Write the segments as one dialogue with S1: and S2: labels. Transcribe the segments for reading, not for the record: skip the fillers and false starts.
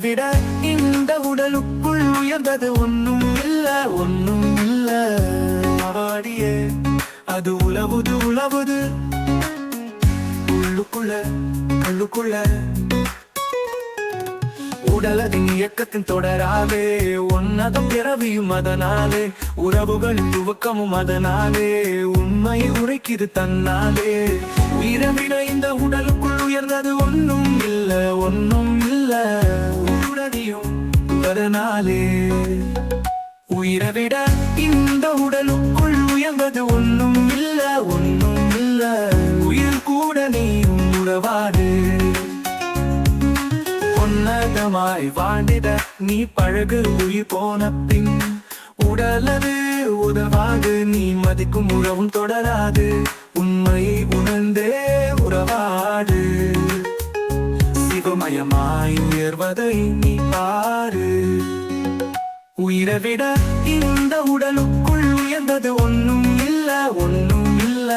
S1: விட இந்த உடலுக்குள் உயர்ந்தது ஒண்ணும் இல்ல, ஒண்ணும் இல்ல. ஆடியே அது உலவுது உலவுது உள்ளுக்குள்ள கள்ளுக்குள்ள. உடலதின் இயக்கத்தின் தொடராவே, ஒன்னதம் பிறவியும் அதனாலே, உறவுகளின் துவக்கமும் அதனாலே, உண்மை உரைக்குது தன்னாலே. உயிரை விட இந்த உடலுக்குள் உயர்ந்தது ஒன்னும் இல்ல, ஒன்னும் இல்ல. உடலியும் அதனாலே. உயிரை விட இந்த உடலுக்குள் உயர்ந்தது ஒன்னும் இல்ல, ஒன்னும் இல்ல. உயிர் கூட நீயும் உறவாடு. உன்னதமாய் வாழ்ந்திட நீ பழகு. உயிர் போன பின் உடலது உதவாது. நீ மதிக்கும் உறவும் தொடராது. உண்மையை உணர்ந்தே உறவாடு. சிவமயமாய் உயர்வதை நீ பாரு. உயிரை விட இந்த உடலுக்குள் உயர்ந்தது ஒன்னும் இல்ல, ஒன்னும் இல்ல.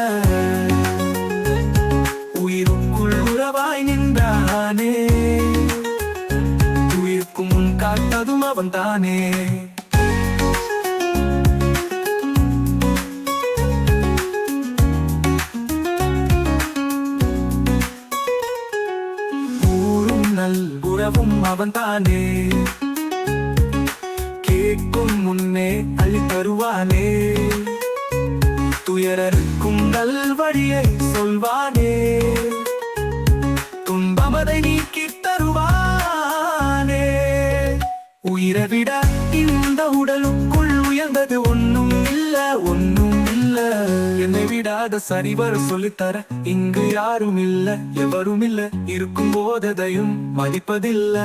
S1: உயிருக்குள் உறவாய் நின்றானே, உயிர்க்கும் முன் காத்ததும் அவன் தானே. ஊரும் நல் உறவும் அவன் தானே. கேட்கும் முன்னே அள்ளி தருவானே. துயரருக்கும் நல் வழியை சொல்வானே. துன்பமதை நீக்கி தருவானே. உயிரை விட இந்த உடலுக்குள் உயர்ந்தது ஒன்னும் இல்ல, ஒன்னும் இல்ல. என்னை விடாத சரிவர சொல்லித்தர இங்கு யாரும் இல்ல, எவரும் இல்ல. இருக்கும் போததையும் மதிப்பதில்ல.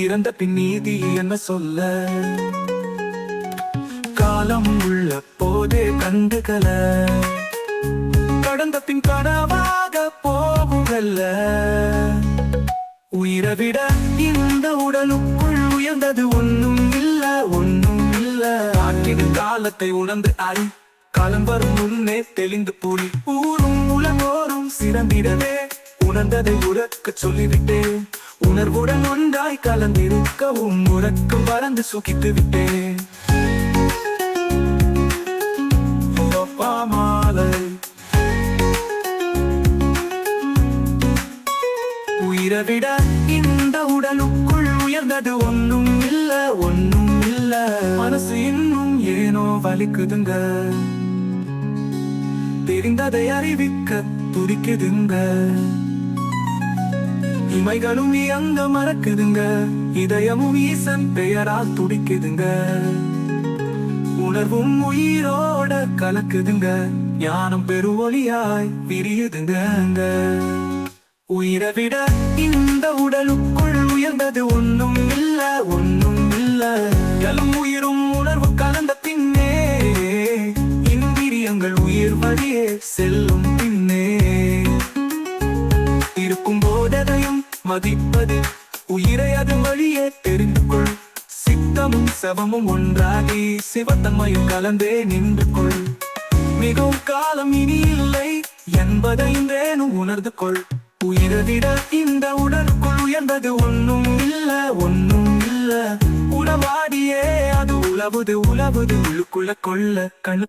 S1: இறந்த பின் நீதி என்ன சொல்ல? காலம் உள்ள போதே கண்டுகல, கடந்த பின் கனவாக போகுதல்ல. உயிரை விட இந்த உடலுக்குள் உயர்ந்தது ஒன்னும் இல்ல, ஒன்னும் இல்ல. ஆற்றிடு காலத்தை உணர்ந்து அறி. காலம் வரும் முன்னே தெளிந்து புரி. ஊரும் உலகோரும் சிறந்திடவே உணர்ந்ததை உறக்க சொல்லிவிட்டேன். உணர்வுடன் ஒன்றாய் கலந்திருக்கவும் உறக்கம் பறந்து சுகித்து விட்டேன். உயிரை விட இந்த உடலுக்குள் உயர்ந்தது ஒன்னும் இல்ல, ஒன்னும் இல்ல. மனசு இன்னும் ஏனோ வலிக்குதுங்க, தெரிந்ததை அறிவிக்க துடிக்குதுங்க. இமைகளும் இயங்க மறக்குதுங்க, இதயமும் ஈசன் பெயரால் துடிக்குதுங்க. உணர்வும் உயிரோட கலக்குதுங்க, ஞானம் பெருவொளியாய் விரியுதுங்க. உயிரை விட இந்த உடலுக்குள் உயர்ந்தது ஒன்னும் இல்ல, ஒன்னும் இல்ல. எலும் உயிரும் உணர்வு கலந்த பின்னே இந்திரியங்கள் உயிர் வழியே செல்லும் பின்னே. இருக்கும் போததையும் மதிப்பது. உயிரை அது வழியே தெரிந்து கொள். சித்தமும் சவமும் ஒன்றாகி சிவத்தன்மையும் கலந்தே நின்று கொள். மிகவும் காலம் இனி இல்லை என்பதையும் வேணும் உணர்ந்து கொள். உயிரை விட இந்த உடலுக்குள் உயர்ந்தது ஒன்னும் இல்ல, ஒன்னும் இல்ல. உறவாடியே அது உலவுது உலவுது உள்ளுக்குள்ள கொள்ள கண்